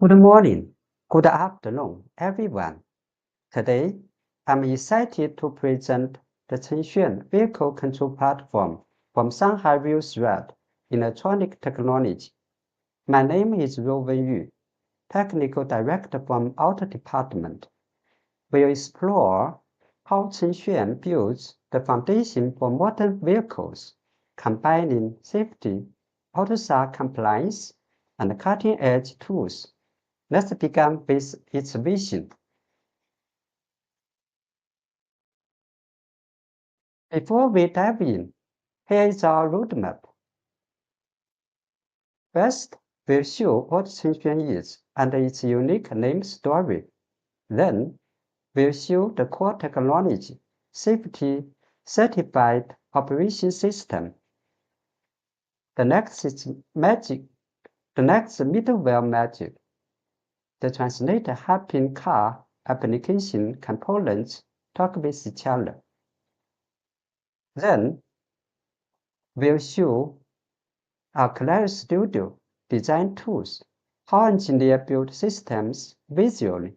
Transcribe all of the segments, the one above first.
Good morning, good afternoon, everyone. Today, I'm excited to present the Chengxuan Vehicle Control Platform from Shanghai Thread Electronic Technology. My name is Rowan Yu, Technical Director from Auto Department. We'll explore how Chengxuan builds the foundation for modern vehicles, combining safety, AUTOSAR compliance, and cutting-edge tools. Let's begin with its vision. Before we dive in, here is our roadmap. First, we'll show what Chengxuan is and its unique name story. Then, we'll show the core technology, safety, certified operation system. The next is magic. The next middleware magic. The translator helping car application components talk with each other. Then, we'll show our Claris Studio design tools, how engineers build systems visually.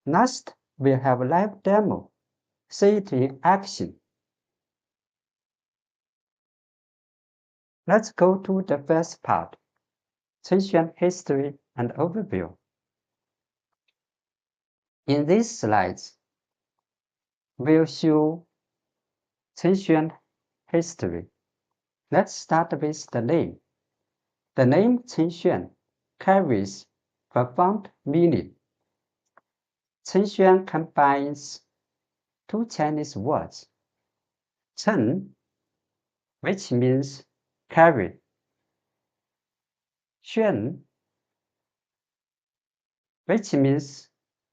Next, we'll have a live demo, see it in action. Let's go to the first part, Chengxuan history and overview. In these slides, we'll show Chengxuan history. Let's start with the name. The name Chengxuan carries profound meaning. Chengxuan combines two Chinese words, Cheng, which means carry, Xuan, which means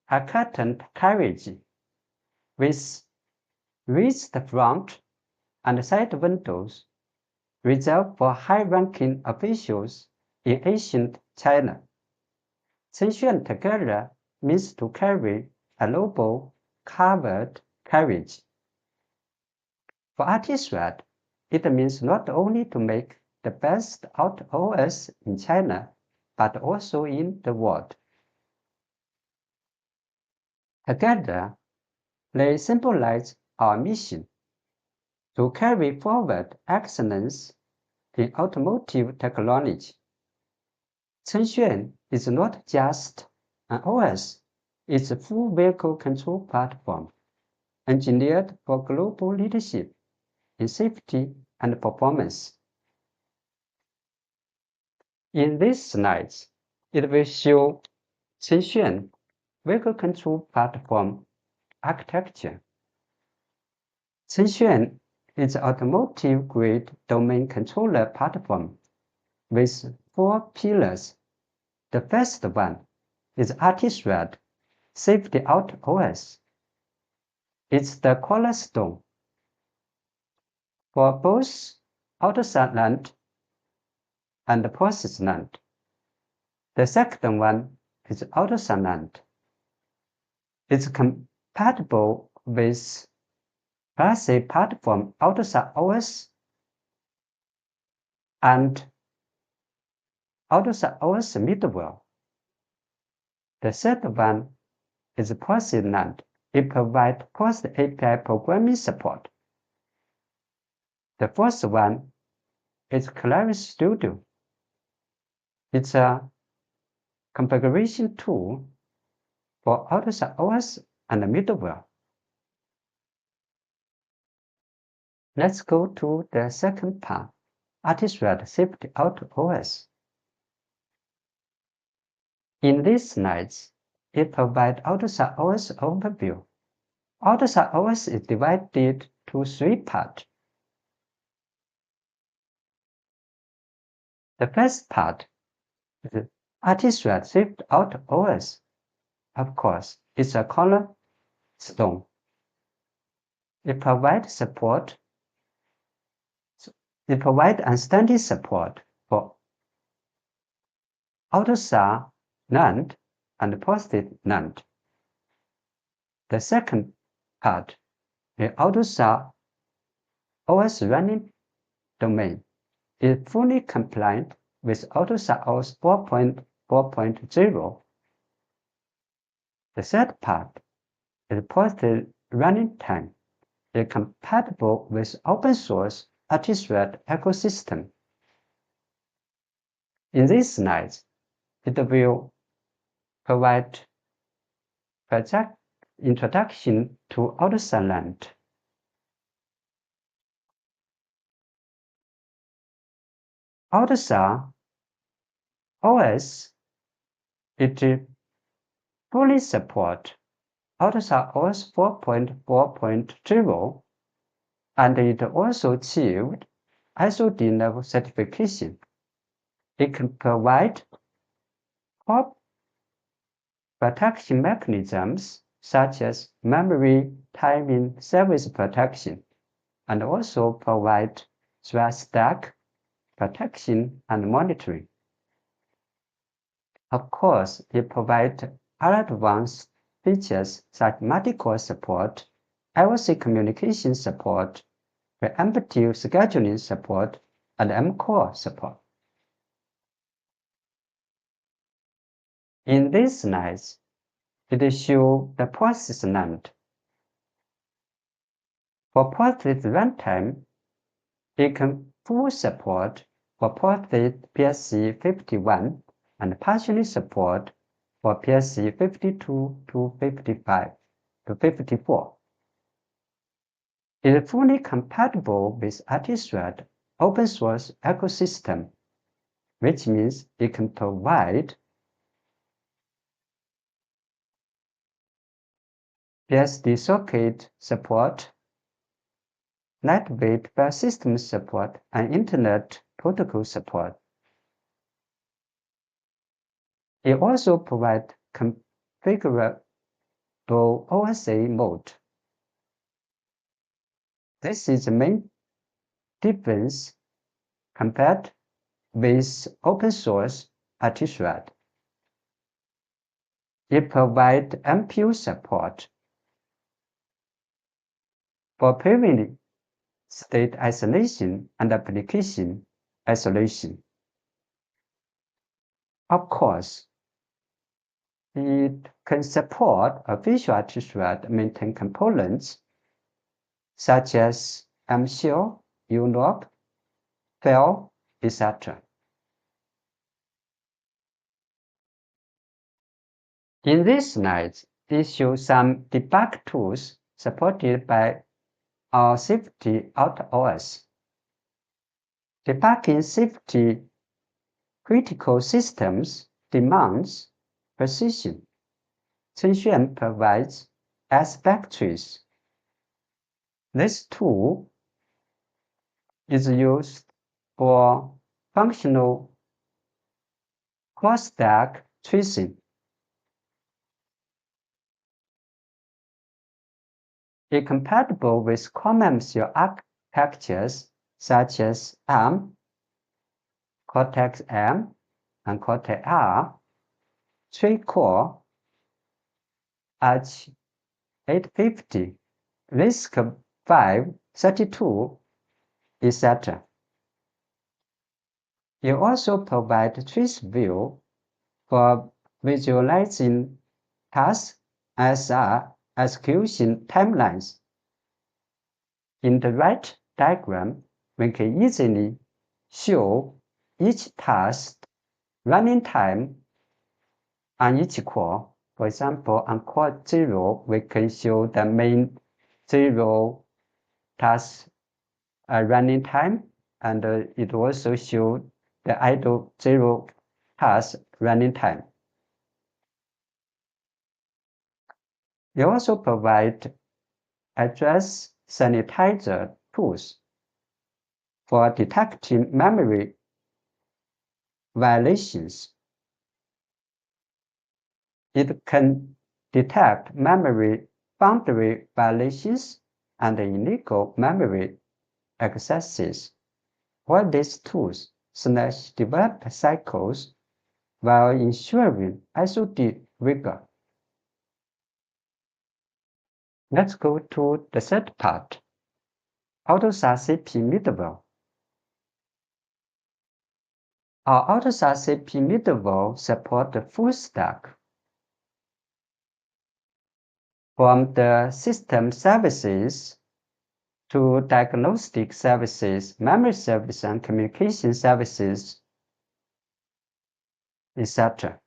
a curtained carriage with raised front and side windows reserved for high-ranking officials in ancient China. Chengxuan together means to carry a noble covered carriage. For AUTOSAR, it means not only to make the best OS in China, but also in the world. Together, they symbolize our mission to carry forward excellence in automotive technology. Chengxuan is not just an OS, it's a full vehicle control platform engineered for global leadership in safety and performance. In these slides, it will show Chengxuan vehicle control platform architecture. Chengxuan is an automotive-grade domain controller platform with 4 pillars. The first one is AUTOSAR Safety AutoOS. It's the cornerstone for both AUTOSAR land and process land. The second one is AUTOSAR land. It's compatible with classic platform AUTOSAR OS and AUTOSAR OS middleware. The third one is process land. It provides post API programming support. The fourth one is Claris Studio. It's a configuration tool for AUTOSAR OS and middleware. Let's go to the second part, AUTOSAR Safety AutoOS. In these slides, it provides AUTOSAR OS overview. AUTOSAR OS is divided to 3 parts. The first part is AUTOSAR Safety AutoOS. Of course, it's a cornerstone. It provides support. It provides outstanding support for AUTOSAR NAND and post-it NAND. The second part is AUTOSAR OS running domain is fully compliant with AUTOSAR OS 4.0 4.0. The third part is positive running time. It is compatible with open source AUTOSAR ecosystem. In this slide, it will provide project introduction to AUTOSAR land. AUTOSAR OS, it fully supports AUTOSAR OS 4.4.0, and it also achieved SOC-level certification. It can provide core protection mechanisms such as memory timing service protection, and also provide threat stack protection and monitoring. Of course, it provides other advanced features such multi-core support, IOC communication support, preemptive scheduling support, and M-core support. In these slides, it shows the process land. For process runtime, it can full support for process PSC 51 and partially support for PSC 52 to 55 to 54. It is fully compatible with AUTOSAR open source ecosystem, which means it can provide BSD socket support, lightweight file system support, and Internet protocol support. It also provides configurable OSA mode. This is the main difference compared with open source AUTOSAR. It provides MPU support for prevailing state isolation and application isolation. Of course, it can support official AUTOSAR maintained components such as MShell, UNOP, FAIL, etc. In this slide, it shows some debug tools supported by our safety AutoOS. Debugging safety critical systems demands precision. Chengxuan provides aspect trees. This tool is used for functional cross-stack tracing. It is compatible with common cell architectures such as ARM, Cortex-M, and Cortex-R, 3-core, H850, RISC-V 32, etc. It also provides trace view for visualizing task ISR execution timelines. In the right diagram, we can easily show each task running time on each core. For example, on core 0, we can show the main 0 task running time, and it also shows the idle 0 task running time. They also provide address sanitizer tools for detecting memory violations. It can detect memory boundary violations and illegal memory accesses. All these tools slash development cycles while ensuring SOD rigor. Let's go to the third part, AUTOSAR CP middleware. Our AUTOSAR CP middleware supports the full stack, from the system services to diagnostic services, memory services, and communication services, etc.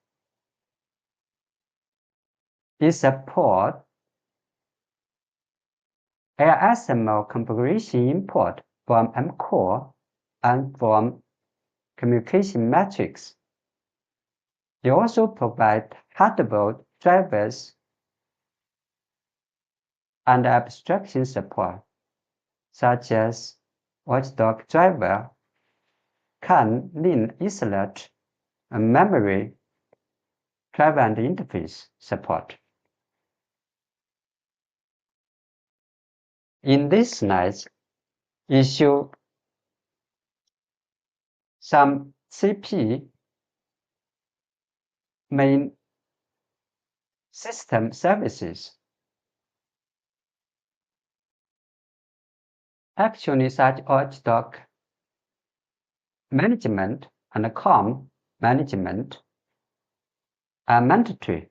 It supports ASML configuration import from M-Core and from communication matrix. It also provides hardware drivers and abstraction support, such as watchdog driver, CAN, LIN, Ethernet, and memory driver and interface support. In this slide, it shows some CP main system services. Actually, such watchdog management and COM management are mandatory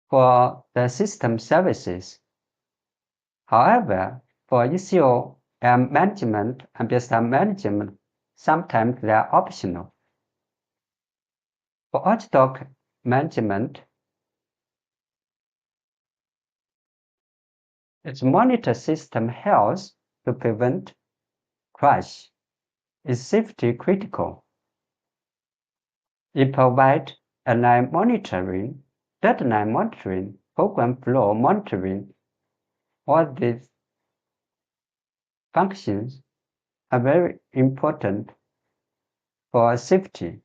for the system services. However, for ECO management and BSM management, sometimes they are optional. For watchdog management, it monitors system health to prevent crash. It's safety critical. It provides align monitoring, deadline monitoring, program flow monitoring. All these functions are very important for safety.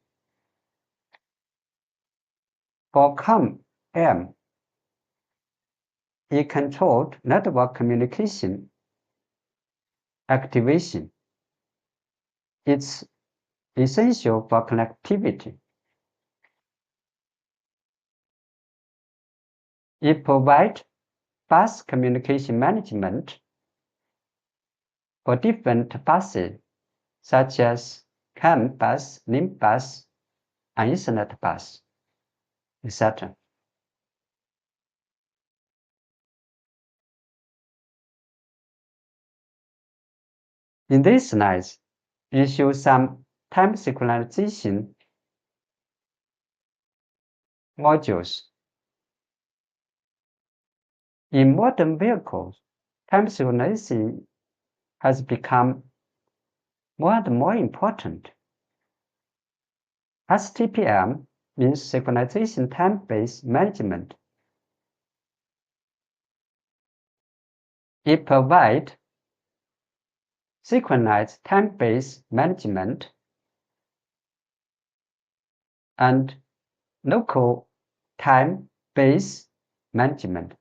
For COM-M, it controlled network communication activation. It's essential for connectivity. It provides bus communication management for different buses, such as CAN bus, LIN bus, and Ethernet bus, etc. In this slide, it shows some time synchronization modules. In modern vehicles, time synchronization has become more and more important. STPM means synchronization time-based management. It provides synchronized time-based management and local time-based management.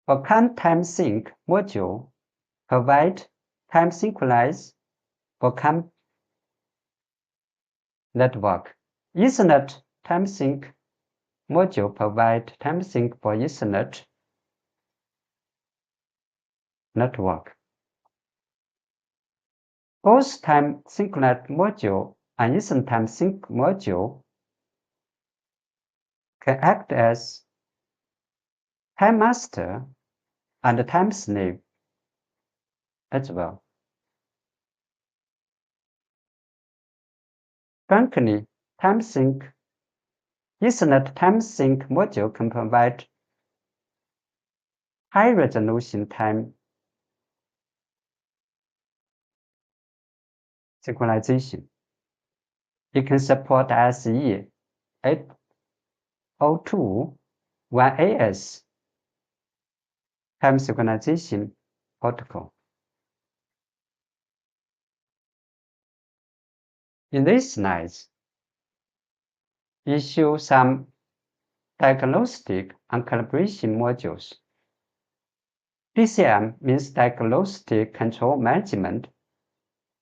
For CAN time sync module, provide time synchronize for CAN network. Ethernet time sync module provide time sync for Ethernet network. Both time synchronized module and Ethernet time sync module can act as time master and time slave as well. Frankly, time sync Ethernet time sync module can provide high resolution time synchronization. It can support SE 802.1AS time synchronization protocol. In this slide, it shows some diagnostic and calibration modules. DCM means diagnostic control management.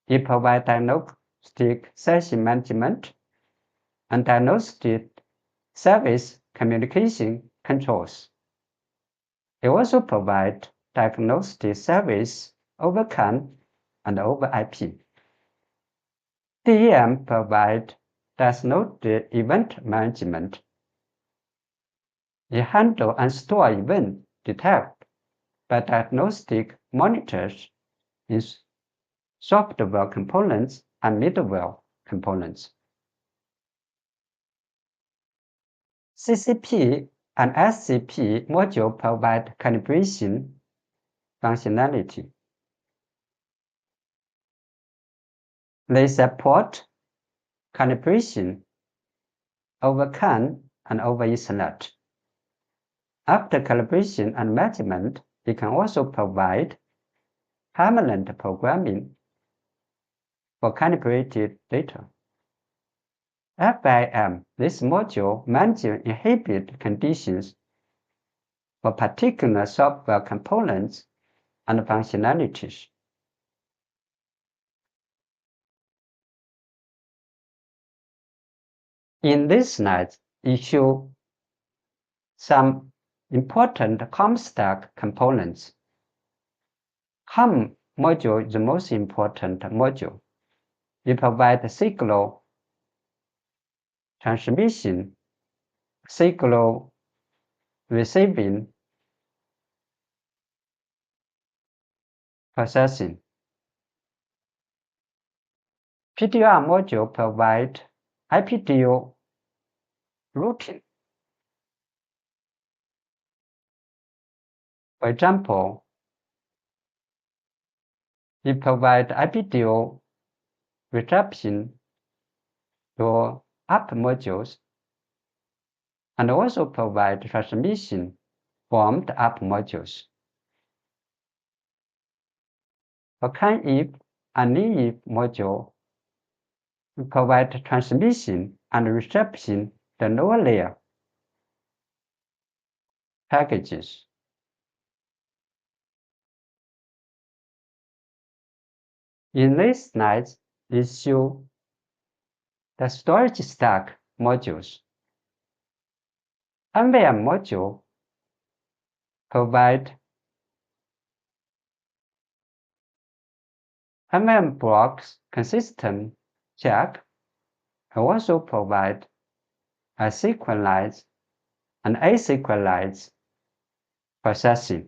It provides diagnostic session management and diagnostic service communication controls. It also provides diagnostic service over CAN and over IP. DEM provides diagnostic event management. It handles and stores events detected by diagnostic monitors in software components and middleware components. CCP and SCP module provide calibration functionality. They support calibration over CAN and over Ethernet. After calibration and measurement, it can also provide permanent programming for calibrated data. FIM, this module manages inhibit conditions for particular software components and functionalities. In this slide, it shows some important COM stack components. COM module is the most important module. It provides signal transmission, signal receiving, processing. PDR module provides IPDO routing. For example, it provides IPDO reception to app modules and also provide transmission from the app modules. For CAN-IF and NIF module, we provide transmission and reception the lower layer packages. In this slide, it shows the storage stack modules. NVM module provide NVM blocks consistent check and also provide a synchronized and asynchronized processing.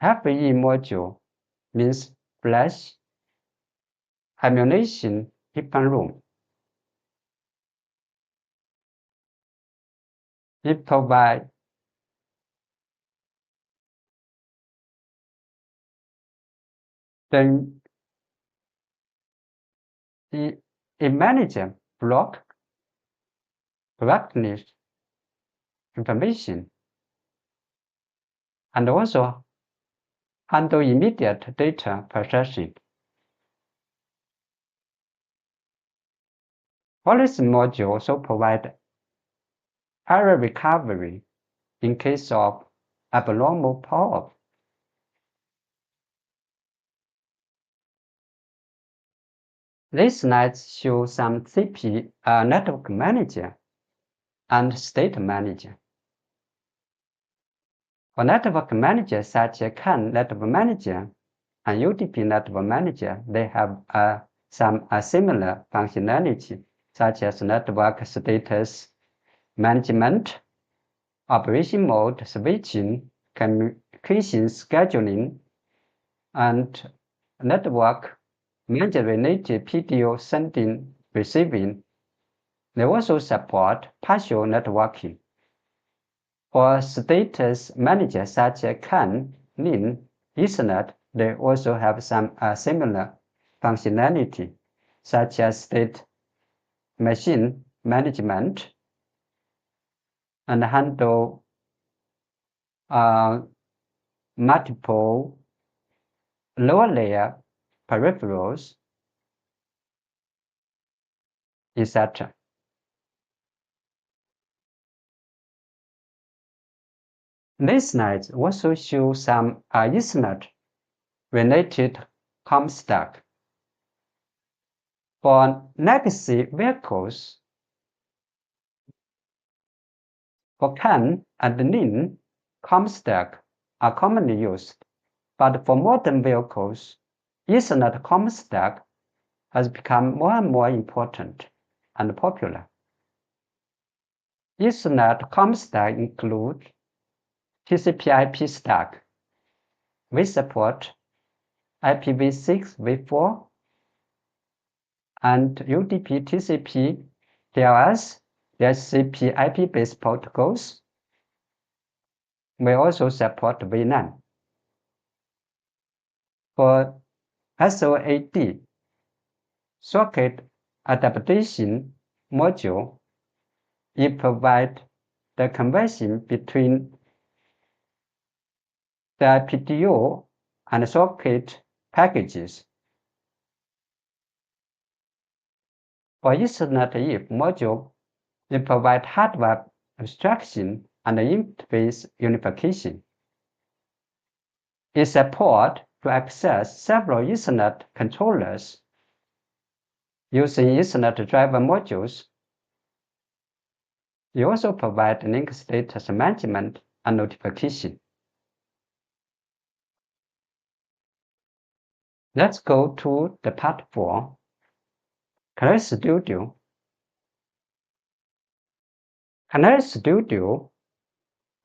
FE module means flash emulation heaping room. It provides it manages block correctness information and also handle immediate data processing. Policy module also provide error recovery in case of abnormal power. This slide shows some CP network manager and state manager. For network manager such as CAN network manager and UDP network manager, they have some similar functionality such as network status management, operation mode switching, communication scheduling, and network manager-related PDO sending, receiving. They also support partial networking. For status manager such as CAN, NIN, Ethernet, they also have some similar functionality, such as state machine management and handle multiple lower layer peripherals, etc. This slide also shows some Ethernet-related COM stack. For legacy vehicles, for CAN and NIN, COM stack are commonly used, but for modern vehicles, Ethernet COM stack has become more and more important and popular. Ethernet COM stack include TCP/IP stack. We support IPv6, v4, and UDP, TCP, TLS, DHCP IP-based protocols. We also support VLAN. For SOAD, socket adaptation module, it provides the conversion between the PDU and socket packages. For Ethernet IF module, it provides hardware abstraction and interface unification. It supports to access several Ethernet controllers using Ethernet driver modules. It also provides link status management and notification. Let's go to the part 4, Canary Studio. Canary Studio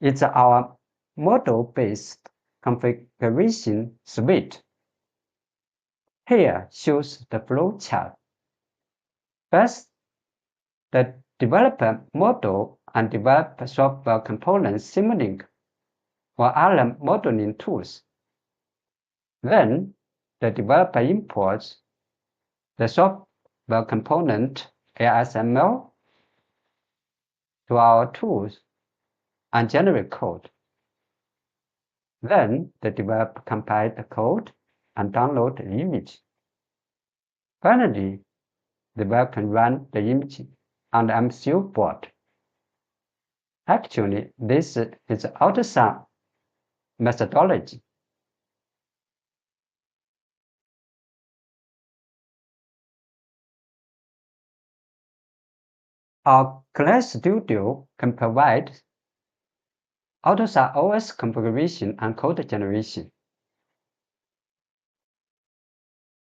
is our model-based configuration suite. Here shows the flow chart. First, the developer model and develop software components Simulink or other modeling tools. Then, the developer imports the software component ASML to our tools and generate code. Then, the developer compiles the code and download the image. Finally, the developer can run the image on the MCU board. Actually, this is AUTOSAR methodology. Our Canary Studio can provide AUTOSAR OS configuration and code generation.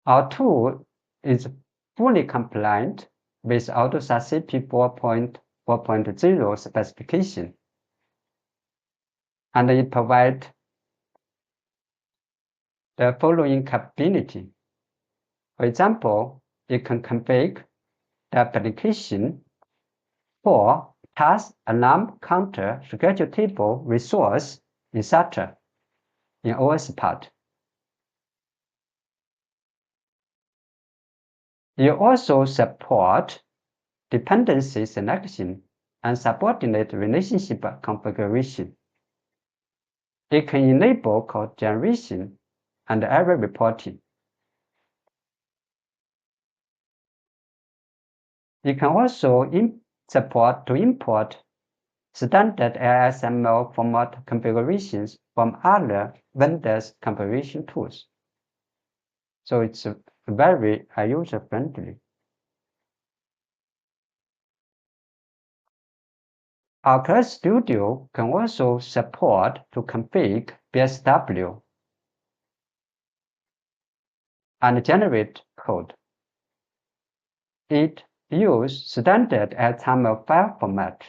Our tool is fully compliant with AUTOSAR CP 4.4.0 specification, and it provides the following capability. For example, it can configure the application for task, alarm, counter, schedule table, resource, etc. in OS part. You also support dependency selection and subordinate relationship configuration. It can enable code generation and error reporting. It can also support to import standard ASML format configurations from other vendors' configuration tools. So it's very user-friendly. Our Canary Studio can also support to configure BSW and generate code. It uses standard XML file format.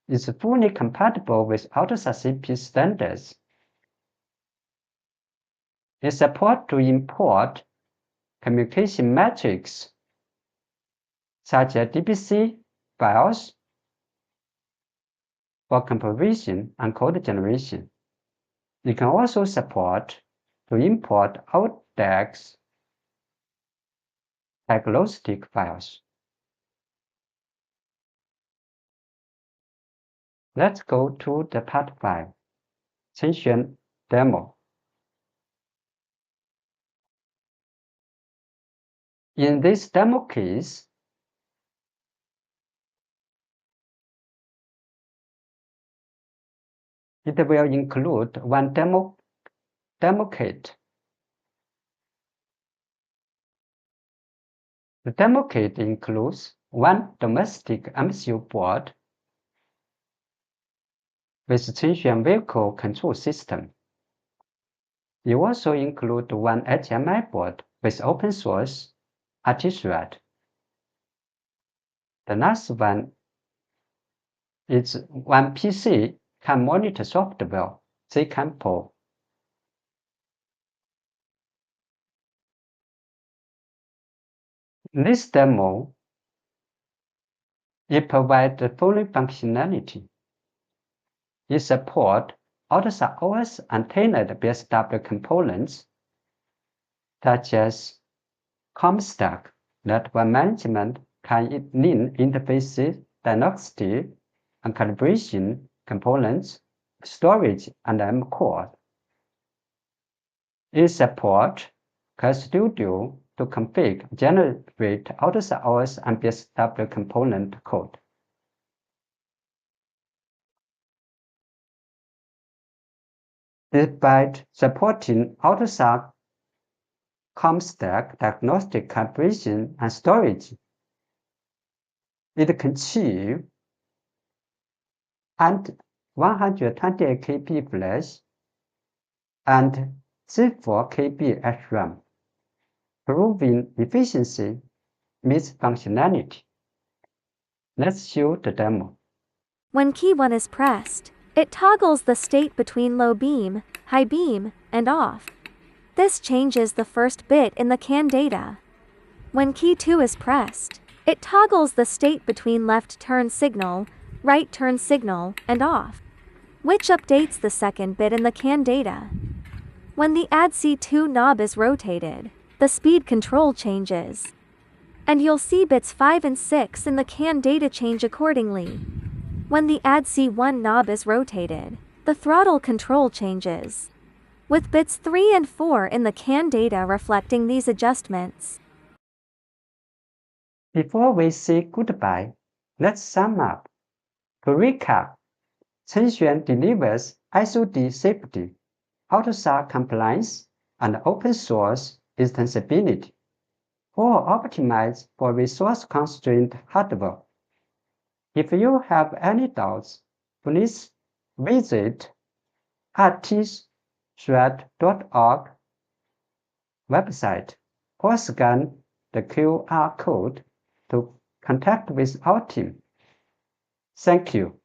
It's fully compatible with AUTOSAR CP standards. It supports to import communication metrics such as DBC files for composition and code generation. It can also support to import outdex diagnostic files. Let's go to the part 5, Chengxuan demo. In this demo case, it will include one demo kit. The demo kit includes one domestic MCU board, with Chengxuan vehicle control system. You also include one HMI board with open source AUTOSAR. The last one is one PC can monitor software C-Campo. This demo, it provides the following functionality. It supports AUTOSAR OS and tailored BSW components, such as ComStack, network management, can-link interfaces, diagnostic and calibration components, storage, and M-Core. It supports CuStudio to configure, generate AUTOSAR OS and BSW component code. Despite supporting AUTOSAR ComStack, diagnostic, calibration, and storage, it can achieve 128 KB flash and 34 KB SRAM, proving efficiency meets functionality. Let's show the demo. When key 1 is pressed, it toggles the state between low beam, high beam, and off. This changes the first bit in the CAN data. When key 2 is pressed, it toggles the state between left turn signal, right turn signal, and off, which updates the second bit in the CAN data. When the Add C2 knob is rotated, the speed control changes. And you'll see bits 5 and 6 in the CAN data change accordingly. When the Add C1 knob is rotated, the throttle control changes, with bits 3 and 4 in the CAN data reflecting these adjustments. Before we say goodbye, let's sum up. To recap, Chengxuan delivers SOC safety, AUTOSAR compliance, and open source extensibility, all optimized for resource-constrained hardware. If you have any doubts, please visit autosar.org website or scan the QR code to contact with our team. Thank you.